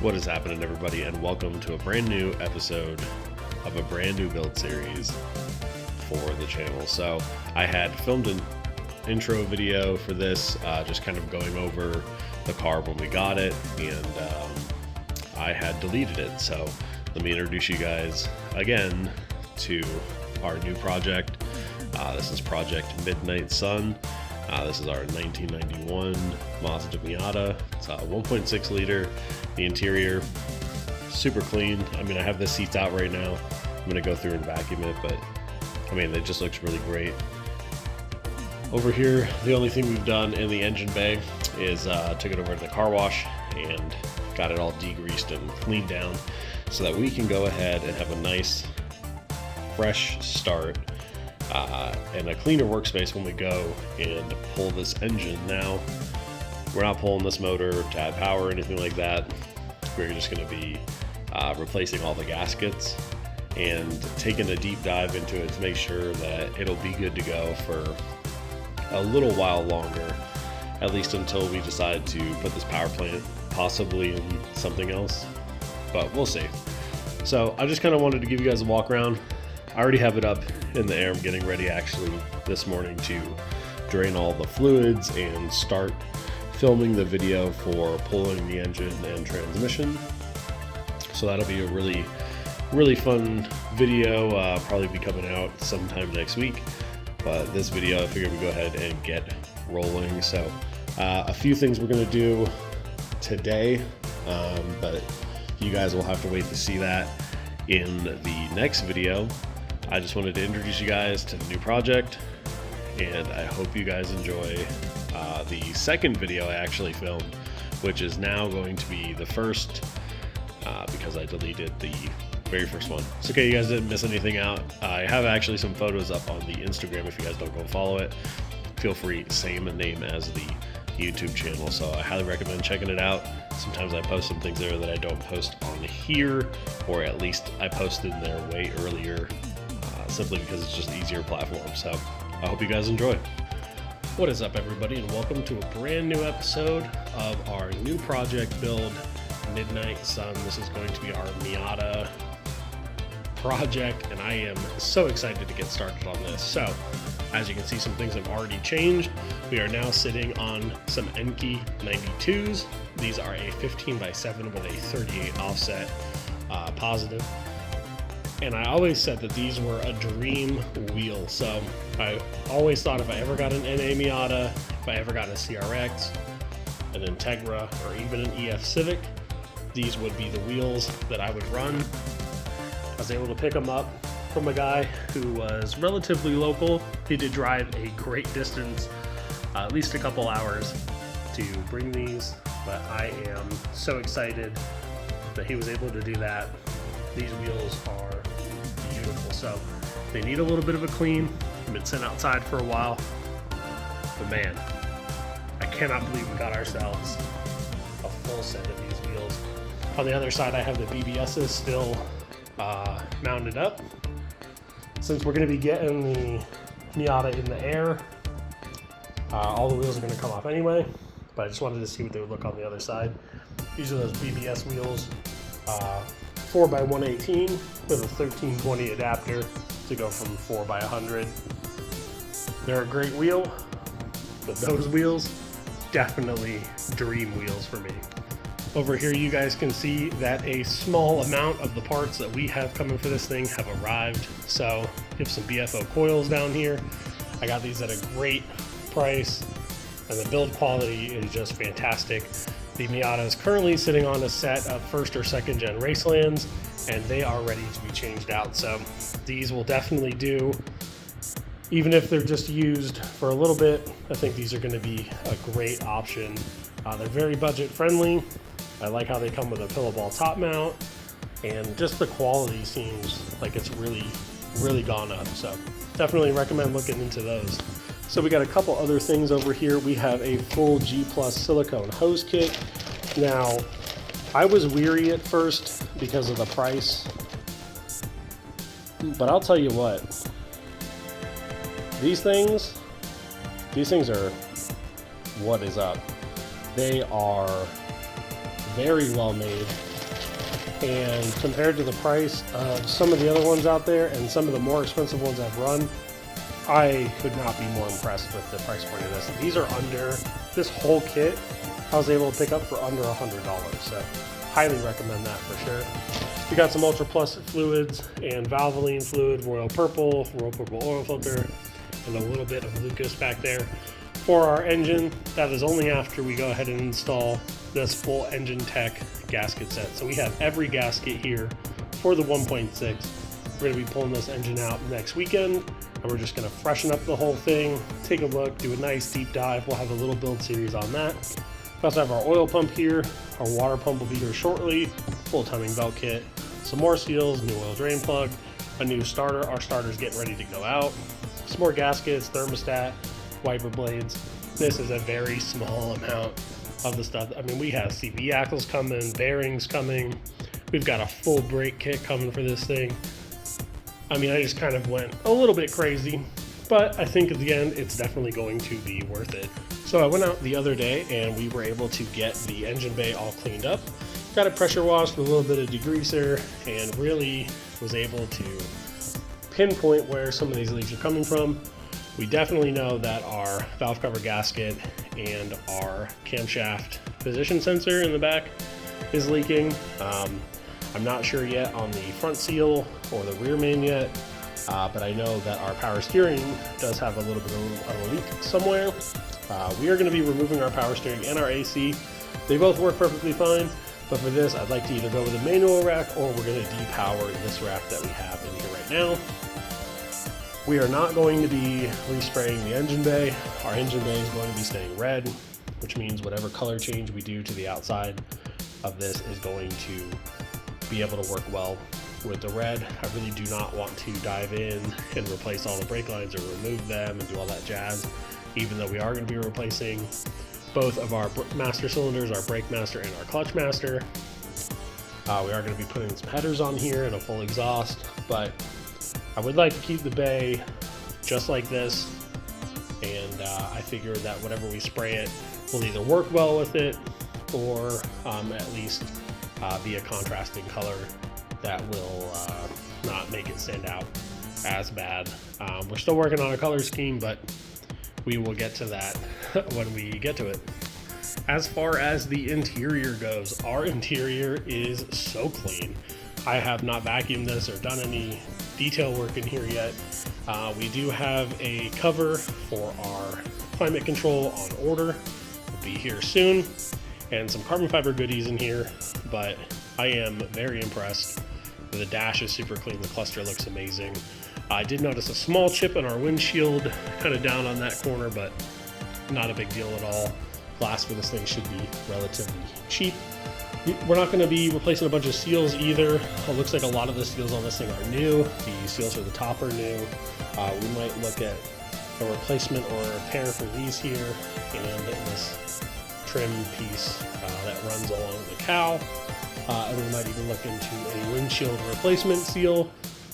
What is happening, everybody, and welcome to a brand new episode of a brand new build series for the channel. So I had filmed an intro video for this, just kind of going over the car when we got it, and I had deleted it. So let me introduce you guys again to our new project. This is Project MidniteSon. This is our 1991 Mazda Miata. It's a 1.6 liter. The interior, super clean. I mean, I have the seats out right now. I'm gonna go through and vacuum it, but I mean, it just looks really great. Over here, the only thing we've done in the engine bay is took it over to the car wash and got it all degreased and cleaned down so that we can go ahead and have a nice, fresh start and a cleaner workspace when we go and pull this engine. Now, we're not pulling this motor to add power or anything like that. We're just going to be replacing all the gaskets and taking a deep dive into it to make sure that it'll be good to go for a little while longer, at least until we decide to put this power plant possibly in something else, but we'll see. So I just kind of wanted to give you guys a walk around. I already have it up in the air. I'm getting ready actually this morning to drain all the fluids and start filming the video for pulling the engine and transmission. So that'll be a really fun video, probably be coming out sometime next week. But this video, I figured we'd go ahead and get rolling. So a few things we're gonna do today, but you guys will have to wait to see that in the next video. I just wanted to introduce you guys to the new project, and I hope you guys enjoy the second video I actually filmed, which is now going to be the first, because I deleted the very first one. It's okay, you guys didn't miss anything out. I have actually some photos up on the Instagram. If you guys don't go follow it, feel free, same name as the YouTube channel, so I highly recommend checking it out. Sometimes I post some things there that I don't post on here, or at least I posted there way earlier, simply because it's just an easier platform. So I hope you guys enjoy. What is up, everybody, and welcome to a brand new episode of our new project build, MidniteSon. This is going to be our Miata project, and I am so excited to get started on this. So as you can see, some things have already changed. We are now sitting on some Enkei 92s. These are a 15x7 with a 38 offset positive. And I always said that these were a dream wheel. So I always thought if I ever got an NA Miata, if I ever got a CRX, an Integra, or even an EF Civic, these would be the wheels that I would run. I was able to pick them up from a guy who was relatively local. He did drive a great distance, at least a couple hours, to bring these, but I am so excited that he was able to do that. These wheels are beautiful. So they need a little bit of a clean. I've been sitting outside for a while, but man, I cannot believe we got ourselves a full set of these wheels. On the other side, I have the BBSs still mounted up. Since we're going to be getting the Miata in the air, all the wheels are going to come off anyway, but I just wanted to see what they would look on the other side. These are those BBS wheels, 4x118 with a 1320 adapter to go from 4x100. They're a great wheel, but those wheels, definitely dream wheels for me. Over here, you guys can see that a small amount of the parts that we have coming for this thing have arrived. So we have some BFO coils down here. I got these at a great price, and the build quality is just fantastic. The Miata is currently sitting on a set of first or second gen Racelands, and they are ready to be changed out. So these will definitely do, even if they're just used for a little bit. I think these are going to be a great option. They're very budget friendly. I like how they come with a pillow ball top mount, and just the quality seems like it's really gone up. So definitely recommend looking into those. So we got a couple other things over here. We have a full G+ silicone hose kit. Now, I was weary at first because of the price, but I'll tell you what, these things are what is up. They are very well made. And compared to the price of some of the other ones out there and some of the more expensive ones I've run, I could not be more impressed with the price point of this. These are under, this whole kit I was able to pick up for under $100, so highly recommend that for sure. We got some Ultra Plus fluids and Valvoline fluid, Royal Purple oil filter, and a little bit of Lucas back there. For our engine, that is only after we go ahead and install this full Engine Tech gasket set. So we have every gasket here for the 1.6. We're gonna be pulling this engine out next weekend, and we're just gonna freshen up the whole thing, take a look, do a nice deep dive. We'll have a little build series on that. We also have our oil pump here. Our water pump will be here shortly. Full timing belt kit, some more seals, new oil drain plug, a new starter. Our starter's getting ready to go out. Some more gaskets, thermostat, wiper blades. This is a very small amount of the stuff. I mean, we have CV axles coming, bearings coming. We've got a full brake kit coming for this thing. I mean, I just kind of went a little bit crazy, but I think at the end, it's definitely going to be worth it. So I went out the other day and we were able to get the engine bay all cleaned up. Got it pressure washed with a little bit of degreaser and really was able to pinpoint where some of these leaks are coming from. We definitely know that our valve cover gasket and our camshaft position sensor in the back is leaking. I'm not sure yet on the front seal or the rear main yet, but I know that our power steering does have a little bit of a leak somewhere. We are going to be removing our power steering and our AC. They both work perfectly fine, but for this I'd like to either go with a manual rack or we're going to depower this rack that we have in here right now. We are not going to be respraying the engine bay. Our engine bay is going to be staying red, which means whatever color change we do to the outside of this is going to be able to work well with the red. I really do not want to dive in and replace all the brake lines or remove them and do all that jazz, even though we are going to be replacing both of our master cylinders, our brake master and our clutch master. We are going to be putting some headers on here and a full exhaust, but I would like to keep the bay just like this, and I figured that whatever we spray it will either work well with it or at least be a contrasting color that will not make it stand out as bad. We're still working on a color scheme, but we will get to that when we get to it. As far as the interior goes, our interior is so clean. I have not vacuumed this or done any detail work in here yet. We do have a cover for our climate control on order. It'll be here soon, and some carbon fiber goodies in here, but I am very impressed. The dash is super clean, the cluster looks amazing. I did notice a small chip in our windshield, kind of down on that corner, but not a big deal at all. Glass for this thing should be relatively cheap. We're not going to be replacing a bunch of seals either. It looks like a lot of the seals on this thing are new. The seals for the top are new. We might look at a replacement or a repair for these here and this trim piece that runs along the cowl. And we might even look into a windshield replacement seal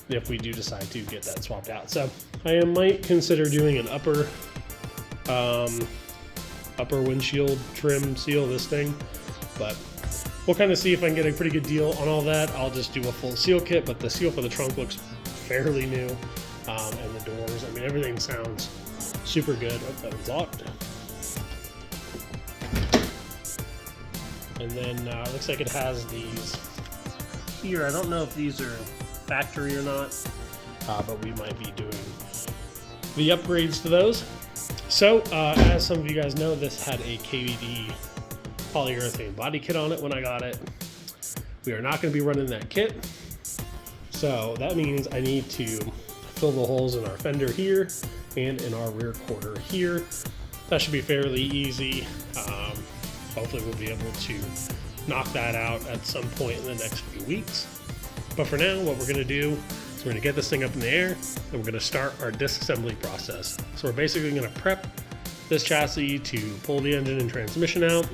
if we do decide to get that swapped out. So I might consider doing an upper windshield trim seal this thing, but we'll kind of see if I can get a pretty good deal on all that. I'll just do a full seal kit, but the seal for the trunk looks fairly new, and the doors, I mean, everything sounds super good. Oh, that was locked. And then it looks like it has these here. I don't know if these are factory or not, but we might be doing the upgrades to those. So as some of you guys know, this had a KVD polyurethane body kit on it when I got it. We are not going to be running that kit, so that means I need to fill the holes in our fender here and in our rear quarter here. That should be fairly easy. Hopefully we'll be able to knock that out at some point in the next few weeks. But for now, what we're going to do is we're going to get this thing up in the air and we're going to start our disassembly process. So we're basically going to prep this chassis to pull the engine and transmission out,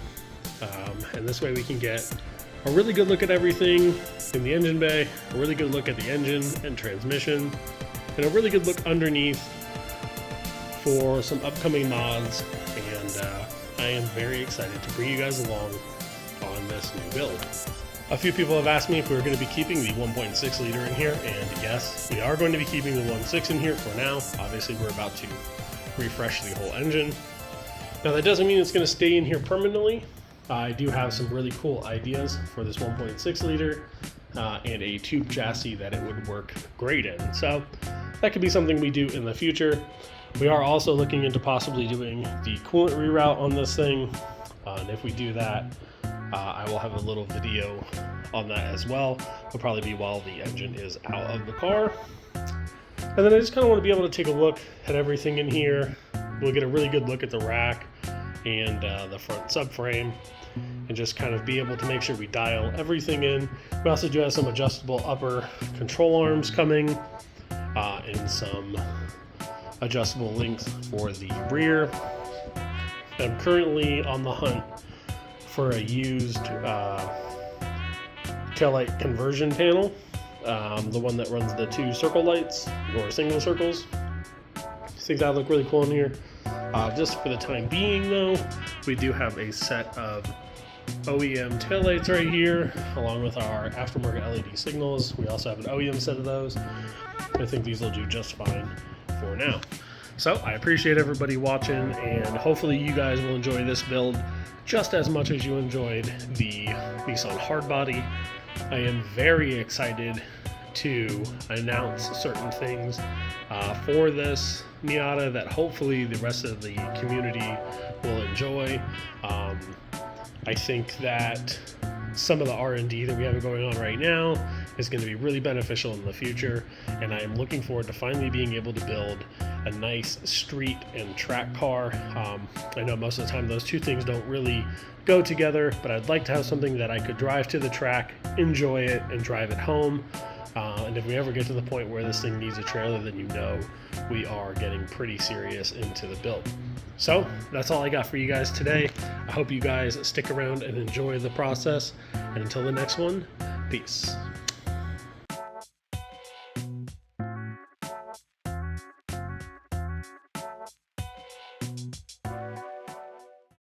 and this way we can get a really good look at everything in the engine bay, a really good look at the engine and transmission, and a really good look underneath for some upcoming mods. And I am very excited to bring you guys along on this new build. A few people have asked me if we were going to be keeping the 1.6 liter in here, and yes, we are going to be keeping the 1.6 in here for now. Obviously, we're about to refresh the whole engine. Now, that doesn't mean it's going to stay in here permanently. I do have some really cool ideas for this 1.6 liter and a tube chassis that it would work great in. So that could be something we do in the future. We are also looking into possibly doing the coolant reroute on this thing. And if we do that, I will have a little video on that as well. It'll probably be while the engine is out of the car. And then I just kind of want to be able to take a look at everything in here. We'll get a really good look at the rack and the front subframe, and just kind of be able to make sure we dial everything in. We also do have some adjustable upper control arms coming, and some adjustable links for the rear. I'm currently on the hunt for a used taillight conversion panel, the one that runs the 2 circle lights or single circles. I think that would look really cool in here. Just for the time being though, we do have a set of OEM taillights right here, along with our aftermarket LED signals. We also have an OEM set of those. I think these will do just fine for now. So I appreciate everybody watching, and hopefully you guys will enjoy this build just as much as you enjoyed the MidniteSon hardbody. I am very excited to announce certain things for this Miata that hopefully the rest of the community will enjoy. I think that some of the R&D that we have going on right now is going to be really beneficial in the future, and I am looking forward to finally being able to build a nice street and track car. I know most of the time those two things don't really go together, but I'd like to have something that I could drive to the track, enjoy it, and drive it home. And if we ever get to the point where this thing needs a trailer, then you know we are getting pretty serious into the build. So that's all I got for you guys today. I hope you guys stick around and enjoy the process. And until the next one, peace.